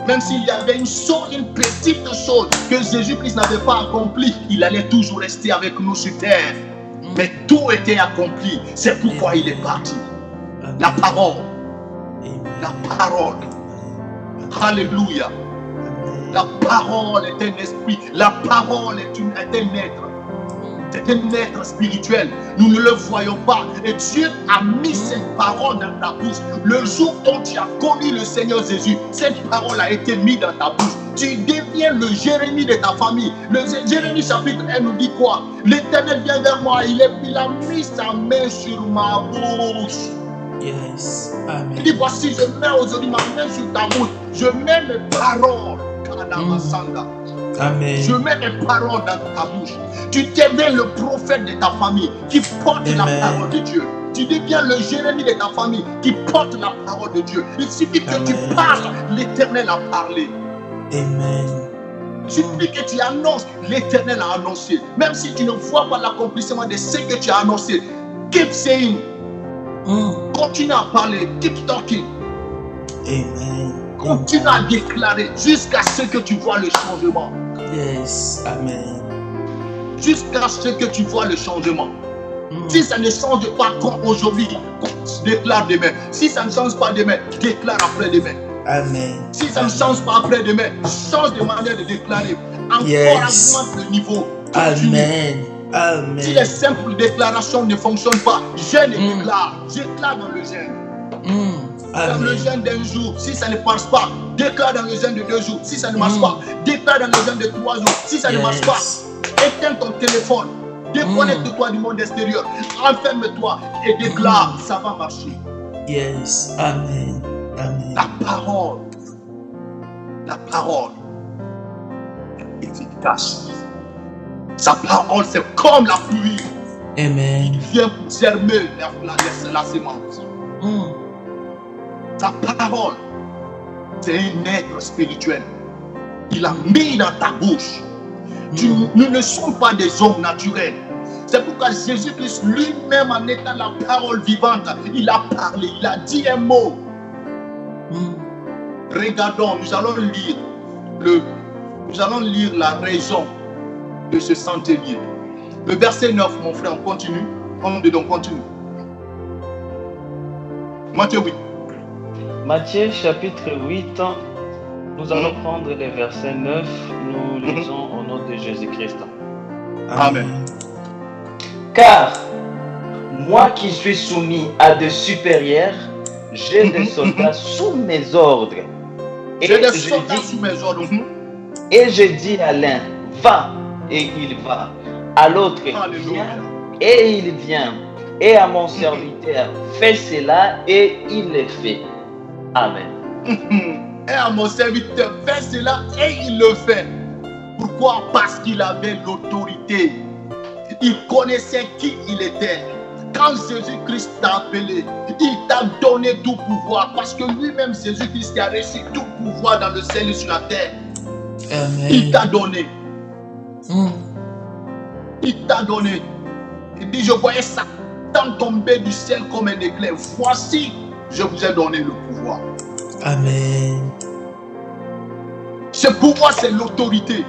Même s'il y avait une petite chose que Jésus-Christ n'avait pas accompli, il allait toujours rester avec nous sur terre. Mais tout était accompli. C'est pourquoi il est parti. La parole. La parole. Alléluia. La parole est un esprit. La parole est un être. C'est un être spirituel. Nous ne le voyons pas. Et Dieu a mis cette parole dans ta bouche. Le jour où tu as connu le Seigneur Jésus, cette parole a été mise dans ta bouche. Tu deviens le Jérémie de ta famille. Le Jérémie chapitre 1 nous dit quoi? L'Éternel vient vers moi. Il a mis sa main sur ma bouche. Yes. Amen. Il dit, voici, je mets aujourd'hui ma main sur ta bouche. Je mets mes paroles. Amen. Je mets mes paroles dans ta bouche. Tu deviens le prophète de ta famille qui porte la parole de Dieu. Tu deviens le Jérémie de ta famille qui porte la parole de Dieu. Il suffit que tu parles, l'Éternel a parlé. Amen. Il suffit que tu annonces, l'Éternel a annoncé. Même si tu ne vois pas l'accomplissement de ce que tu as annoncé, keep saying. Continue à parler, keep talking. Amen. Continue à déclarer jusqu'à ce que tu vois le changement. Yes. Amen. Jusqu'à ce que tu vois le changement. Si ça ne change pas comme aujourd'hui, déclare demain. Si ça ne change pas demain, déclare après-demain. Amen. Si ça ne change pas après-demain, change de manière de déclarer. Encore augmente le niveau. Amen. Amen. Si les simples déclarations ne fonctionnent pas, jeûne et déclare. Déclare dans le jeûne. Dans le jeûne d'un jour, si ça ne marche pas, déclare dans le jeûne de 2 jours. Si ça ne marche pas, déclare dans le jeûne de 3 jours. Si ça ne marche pas, éteins ton téléphone. Déconnecte-toi du monde extérieur. Enferme-toi et déclare. Ça va marcher. Yes. Amen. Amen. La parole est efficace. Sa parole, c'est comme la pluie. Amen. Il vient pour germer la semence. Sa parole, c'est un être spirituel. Il a mis dans ta bouche. Nous ne sommes pas des hommes naturels. C'est pourquoi Jésus-Christ lui-même, en étant la parole vivante, il a parlé, il a dit un mot. Regardons, nous allons lire la raison de ce centenier. Le verset 9, mon frère, on continue. On continue. Matthieu 8. Matthieu chapitre 8, nous allons prendre les versets 9, nous lisons au nom de Jésus-Christ. Amen. Car moi qui suis soumis à des supérieurs, j'ai des soldats sous mes ordres. J'ai des soldats sous mes ordres. Et je dis à l'un, va, et il va. À l'autre, viens, et il vient. Et à mon serviteur, fais cela, et il le fait. Amen. Et à mon serviteur, fais cela, et il le fait. Pourquoi? Parce qu'il avait l'autorité. Il connaissait qui il était. Quand Jésus-Christ t'a appelé, il t'a donné tout pouvoir. Parce que lui-même, Jésus-Christ a reçu tout pouvoir dans le ciel et sur la terre. Amen. Il t'a donné. Il t'a donné. Il dit, je voyais Satan tomber du ciel comme un éclair. Voici, je vous ai donné le pouvoir. Amen. Ce pouvoir, c'est l'autorité.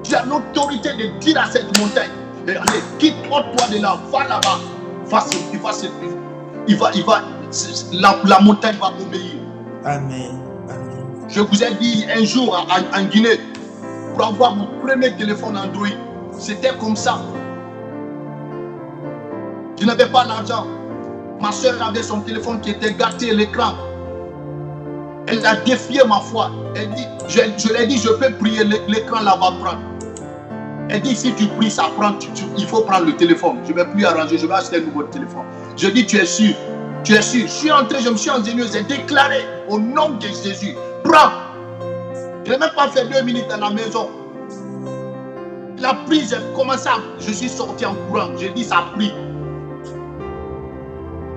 Tu as l'autorité de dire à cette montagne, allez, quitte-toi de là, va là-bas. La montagne va obéir. Amen. Amen. Je vous ai dit un jour en Guinée, pour avoir mon premier téléphone Android, c'était comme ça. Je n'avais pas l'argent. Ma soeur avait son téléphone qui était gâté, l'écran. Elle a défié ma foi. Elle dit, je lui ai dit, je peux prier, l'écran là va prendre. Elle dit, si tu pries, ça prend, il faut prendre le téléphone. Je ne vais plus arranger, je vais acheter un nouveau téléphone. Je dis, tu es sûr? Tu es sûr? Je suis entré, je me suis enseigné, j'ai déclaré au nom de Jésus. Prends! Je n'ai même pas fait 2 minutes à la maison. La prise, j'ai commencé je suis sorti en courant. J'ai dit, ça prie.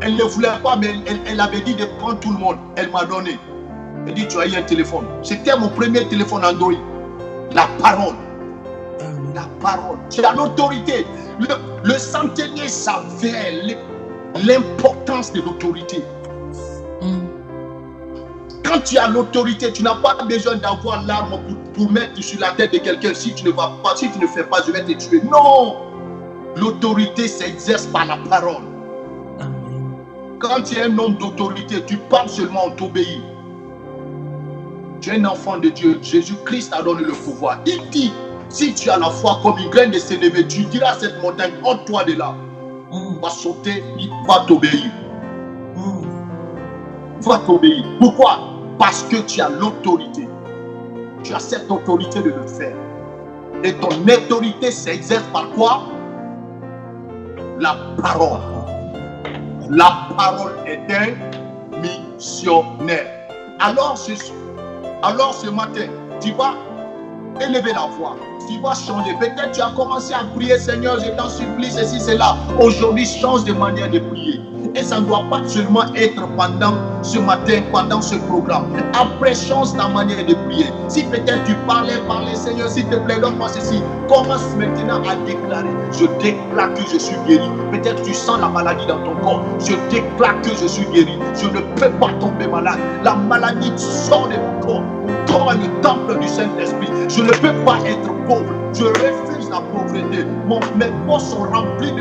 Elle ne voulait pas, mais elle avait dit de prendre tout le monde. Elle m'a donné. Elle dit, tu as eu un téléphone. C'était mon premier téléphone Android. La parole. La parole. Tu as l'autorité. Le centenier savait l'importance de l'autorité. Quand tu as l'autorité, tu n'as pas besoin d'avoir l'arme pour mettre sur la tête de quelqu'un. Si tu ne vas pas, si tu ne fais pas, je vais te tuer. Non! L'autorité s'exerce par la parole. Quand tu es un homme d'autorité, tu parles seulement, on t'obéit. Tu es un enfant de Dieu. Jésus-Christ a donné le pouvoir. Il dit, si tu as la foi comme une graine de sénévé, tu diras à cette montagne, ôte-toi de là. Va sauter, il va t'obéir. Va t'obéir. Pourquoi? Parce que tu as l'autorité. Tu as cette autorité de le faire. Et ton autorité s'exerce par quoi? La parole. La parole est un missionnaire. Alors ce matin, tu vas élever la voix. Tu vas changer. Peut-être tu as commencé à prier, Seigneur, je t'en supplie, ceci, cela. Aujourd'hui, change de manière de prier. Et ça ne doit pas seulement être pendant ce matin, pendant ce programme. Après, change ta manière de prier. Si peut-être tu parlais, Seigneur, s'il te plaît, donne-moi ceci. Commence maintenant à déclarer. Je déclare que je suis guéri. Peut-être tu sens la maladie dans ton corps. Je déclare que je suis guéri. Je ne peux pas tomber malade. La maladie sort de mon corps. Mon corps est le temple du Saint-Esprit. Je ne peux pas être pauvre. Je refuse la pauvreté. Mes poches sont remplies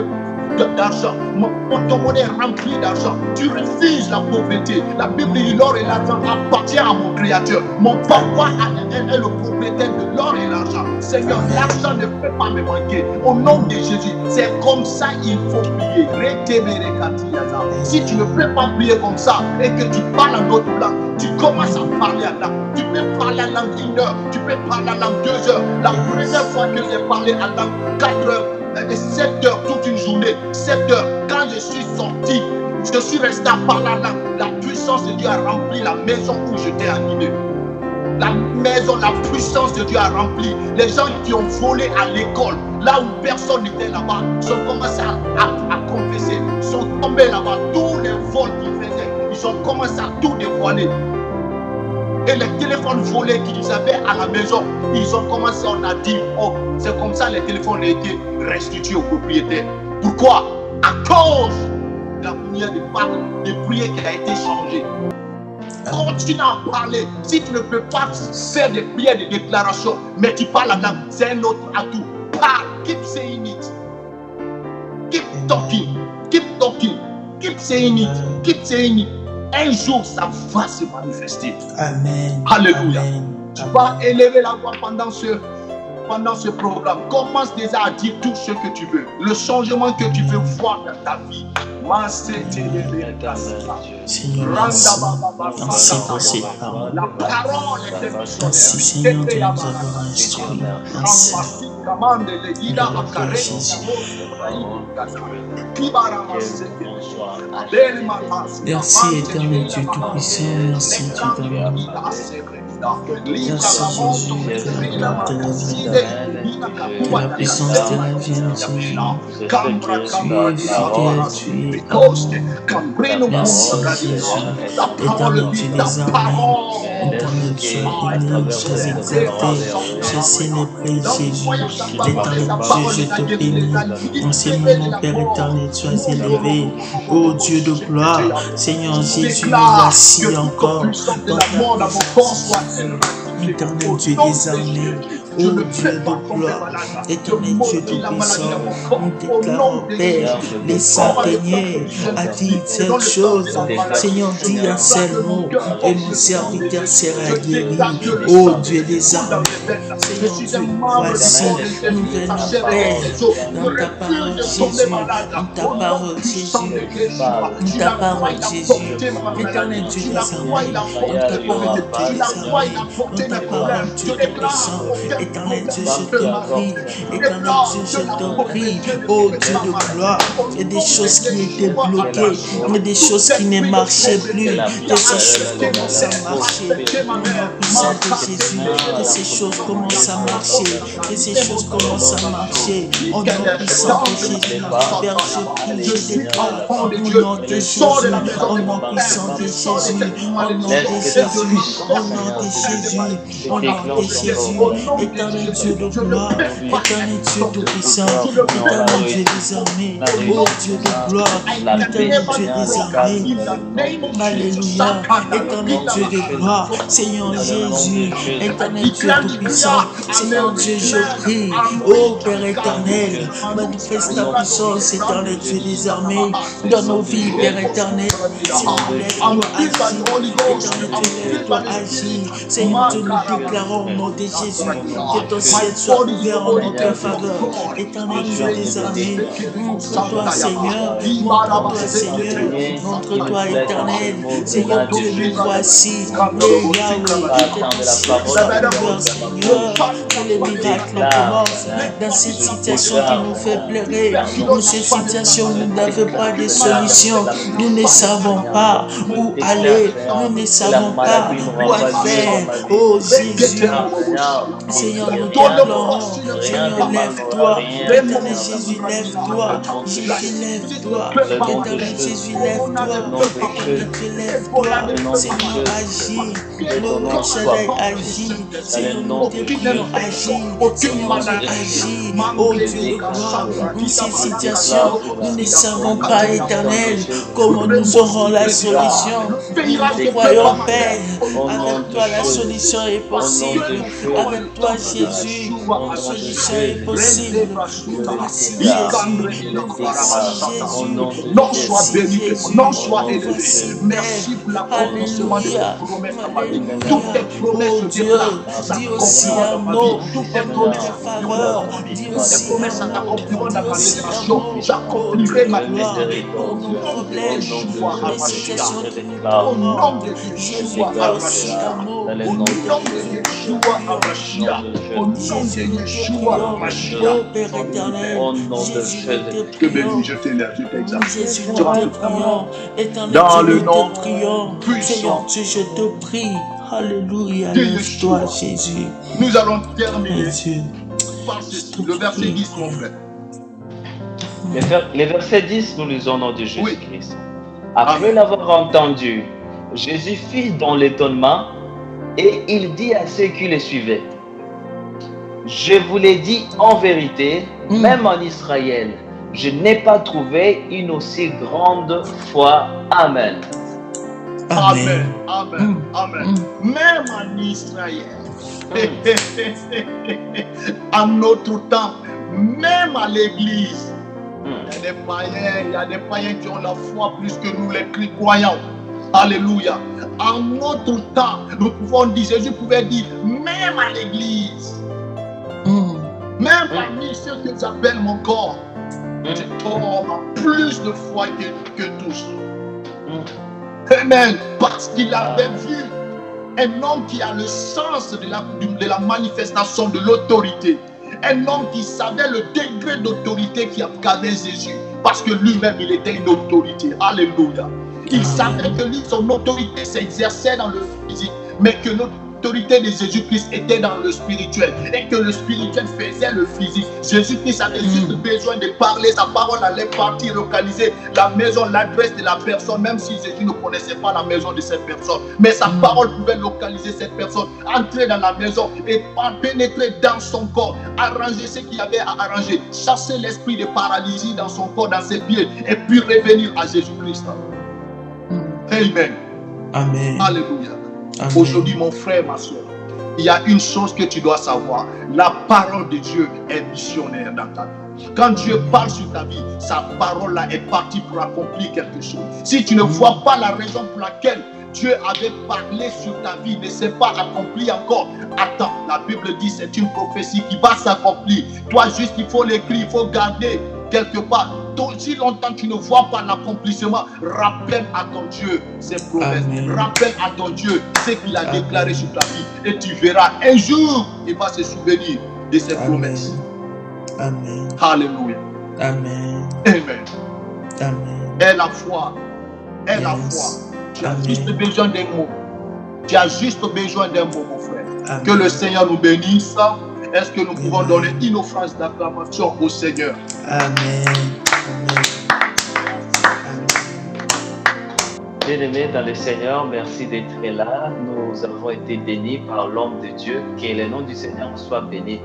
d'argent. Mon porte-monnaie est rempli d'argent. Tu refuses la pauvreté. La Bible dit l'or et l'argent appartient à mon Créateur. Mon papa est le propriétaire de l'or et l'argent. Seigneur, l'argent ne peut pas me manquer. Au nom de Jésus, c'est comme ça il faut prier. Si tu ne peux pas prier comme ça et que tu parles en autre langue, tu commences à parler en langue. Tu peux parler en langue 1 heure, tu peux parler en langue 2 heures. La première fois que j'ai parlé en langue 4 heures, 7 heures, toute une journée, 7 heures, quand je suis sorti, je suis resté à parler en langue. La puissance de Dieu a rempli la maison où j'étais animé. La maison, la puissance de Dieu a rempli. Les gens qui ont volé à l'école, là où personne n'était là-bas, ils ont commencé à confesser. Ils sont tombés là-bas. Tous les vols qu'ils faisaient, ils ont commencé à tout dévoiler. Et les téléphones volés qu'ils avaient à la maison, ils ont commencé, on a dit, oh, c'est comme ça les téléphones ont été restitués aux propriétaires. Pourquoi? À cause de la manière de prier qui a été changée. Continue à parler. Si tu ne peux pas faire des prières de déclaration, mais tu parles en langue, c'est un autre atout. Parle, keep saying it. Keep talking, keep talking, keep saying it, keep saying it. Un jour, ça va se manifester. Amen. Alléluia. Amen. Tu vas élever la voix pendant ce programme. Commence déjà à dire tout ce que tu veux. Le changement que tu veux voir dans ta vie. Seigneur, merci pour ces paroles. Merci Seigneur de nous avoir instruits. Merci. Merci éternel Dieu Tout-Puissant, merci Dieu d'amour. Merci Jésus, que la gloire de la vie, que la puissance de la vie en Jésus. Tu es fidèle, tu es amour. Merci Jésus, éternel Dieu des armées. Éternel Dieu, béni, sois exalté, sois célébré Jésus. Éternel Dieu, je te bénis. En ce moment, Père éternel, sois élevé. Ô Dieu de gloire, Seigneur Jésus, voici encore. Éternel Dieu des armées, Je ô ne Dieu fais pas de tomber gloire, malade. Je éternel Dieu maudis la maladie tout-puissant, dans mon corps. nous Au déclarons, nom de Père, Jésus. les saints Corps Seigneur a dit cette chose, Seigneur, dis un seul mot, et mon serviteur sera guéri, ô Dieu des armées. Seigneur Dieu, voici, nous venons, Père, dans ta parole, Jésus, dans ta parole, Jésus, dans ta parole, Jésus, éternel Dieu des armées, dans ta parole, Dieu des armées, dans ta parole, Dieu tout-puissant, éternel Dieu, je te prie, éternel Dieu, je te prie, ô Dieu de gloire, il y a des choses qui étaient bloquées, il y a des choses qui ne marchaient plus, que ces choses commencent à marcher, au nom puissant de Jésus, que ces choses commencent à marcher, que ces choses commencent à marcher, au nom puissant de Jésus, Père, je prie, je déclare, au nom de Jésus, au nom puissant de Jésus, au nom de Jésus, au nom de Jésus, au nom de Jésus, éternel Dieu de gloire, éternel Dieu tout-puissant, éternel Dieu des armées, ô Dieu de gloire, éternel Dieu des armées, alléluia, éternel Dieu de gloire, Seigneur Jésus, éternel Dieu tout-puissant, Seigneur Dieu, je prie, ô Père éternel, manifeste ta puissance, éternel Dieu des armées, dans nos vies, Père éternel, Seigneur, lève-toi, agis, éternel Dieu, lève-toi, agis, Seigneur Dieu, nous déclarons au nom de Jésus, que ton ciel soit ouvert en notre faveur, éternel Dieu des armées, montre-toi Seigneur, montre-toi Seigneur, montre-toi éternel, Seigneur Dieu, nous voici, et Yahweh, que ton ciel soit ouvert Seigneur, que les miracles commencent dans cette situation qui nous fait pleurer, dans cette situation où nous n'avons pas de solution, nous ne savons pas où aller, nous ne savons pas quoi faire, oh Jésus, Seigneur, nous t'implorons, Seigneur, lève-toi, éternel Jésus, lève-toi, Jésus, lève-toi, éternel Jésus, lève-toi, éternel Dieu, lève-toi, Seigneur, agis, le Shaddai agis, Seigneur, nous te prions, agis, Seigneur, agis, oh Dieu de gloire, dans cette situation, nous ne savons pas, éternel, comment nous aurons la solution, nous croyons, Père, avec toi la solution est possible, avec toi Jésus, la solution est possible, merci Jésus, non soit béni, non soit élevé. Merci pour l'accomplissement de tes promesses. Toutes tes promesses, Dieu, dis aussi un mot en notre faveur, dis aussi promesses en accomplissement de ma génération. J'accomplirai ma destinée. pour nos problèmes, les situations qui nous Au nom tourmentent. de Jésus, Yeshua dis aussi un HaMashiach. mot Au nom de Yeshua HaMashiach. Au nom de Yeshua HaMashiach. Oh Père éternel, Au nom de Jésus, nous te Que béni, prions. je t'élève, je t'exalte. Jésus, nous te prions. Éternel Dans Dieu, le nous nom te prions. puissant Seigneur Dieu, je te prie. Alléluia, de lève-toi, Yeshua. Jésus. Nous allons terminer Jésus. par ceci. Le verset 10, mon frère. Les versets 10, nous lisons au nom de Oui. Jésus-Christ. Après Amen. l'avoir entendu, Jésus fit dans l'étonnement et il dit à ceux qui le suivaient, je vous l'ai dit en vérité, même en Israël, je n'ai pas trouvé une aussi grande foi. Amen. Amen. Amen. Amen. Même en Israël, en notre temps, même à l'église, il y a des païens qui ont la foi plus que nous, les croyants. Alléluia. En notre temps, nous pouvons dire, Jésus pouvait dire, même à l'église, même parmi ceux que j'appelle mon corps, cet homme a plus de foi que tous. Amen. Parce qu'il avait vu un homme qui a le sens de la manifestation de l'autorité. Un homme qui savait le degré d'autorité qu'avait Jésus. Parce que lui-même, il était une autorité. Alléluia. Il savait que lui, son autorité s'exerçait dans le physique, mais que l'autorité de Jésus-Christ était dans le spirituel. Et que le spirituel faisait le physique. Jésus-Christ avait juste besoin de parler. Sa parole allait partir, localiser la maison, l'adresse de la personne, même si Jésus ne connaissait pas la maison de cette personne. Mais sa parole pouvait localiser cette personne, entrer dans la maison et pénétrer dans son corps, arranger ce qu'il y avait à arranger, chasser l'esprit de paralysie dans son corps, dans ses pieds, et puis revenir à Jésus-Christ. Amen. Amen. Alléluia. Amen. Aujourd'hui, mon frère, ma soeur, il y a une chose que tu dois savoir. La parole de Dieu est missionnaire dans ta vie. Quand Dieu parle sur ta vie, sa parole là est partie pour accomplir quelque chose. Si tu ne vois pas la raison pour laquelle Dieu avait parlé sur ta vie, ne s'est pas accompli encore. Attends, la Bible dit c'est une prophétie qui va s'accomplir. Toi juste il faut l'écrire, il faut garder quelque part. Donc, si longtemps tu ne vois pas l'accomplissement, rappelle à ton Dieu ses promesses. Amen. Rappelle à ton Dieu ce qu'il a déclaré sur ta vie. Et tu verras, un jour, il va se souvenir de ses promesses. Amen. Alléluia. Amen. Amen. Amen. Et la foi. Et la foi. Tu as juste besoin d'un mot. Tu as juste besoin d'un mot, mon frère. Amen. Que le Seigneur nous bénisse. Est-ce que nous pouvons donner une offrande d'acclamation au Seigneur? Amen. Bien-aimés dans le Seigneur, merci d'être là. Nous avons été bénis par l'homme de Dieu. Que le nom du Seigneur soit béni.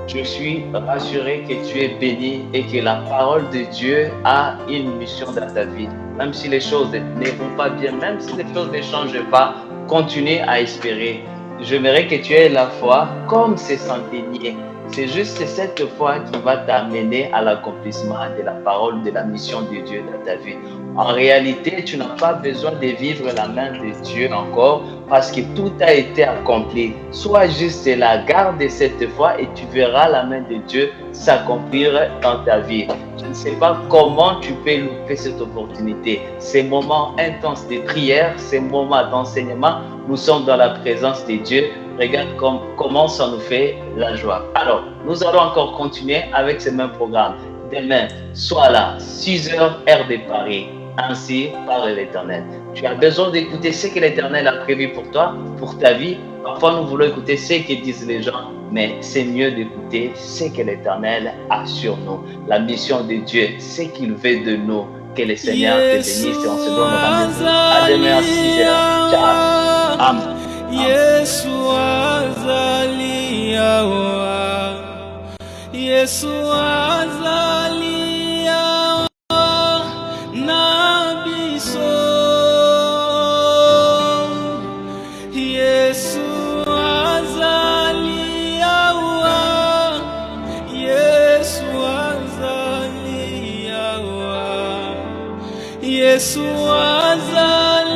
Je suis rassuré que tu es béni et que la parole de Dieu a une mission dans ta vie. Même si les choses ne vont pas bien, même si les choses ne changent pas, continue à espérer. J'aimerais que tu aies la foi comme ces centeniers. C'est juste cette foi qui va t'amener à l'accomplissement de la parole, de la mission de Dieu dans ta vie. En réalité, tu n'as pas besoin de vivre la main de Dieu encore parce que tout a été accompli. Sois juste là, garde cette foi et tu verras la main de Dieu s'accomplir dans ta vie. Je ne sais pas comment tu peux louper cette opportunité. Ces moments intenses de prière, ces moments d'enseignement, nous sommes dans la présence de Dieu. Regarde comment ça nous fait la joie. Alors, nous allons encore continuer avec ce même programme. Demain, sois là, 6h, heure de Paris. Ainsi parle l'Éternel. Tu as besoin d'écouter ce que l'Éternel a prévu pour toi, pour ta vie. Parfois, nous voulons écouter ce que disent les gens, mais c'est mieux d'écouter ce que l'Éternel a sur nous. La mission de Dieu, ce qu'il veut de nous. Que le Seigneur te bénisse et on se donne rendez-vous à demain à 6h. Ciao. Amen. Yesu azalia wa, Yesu azalia wa, nabiso. Yesu azalia wa, Yesu azalia wa, Yesu azalia.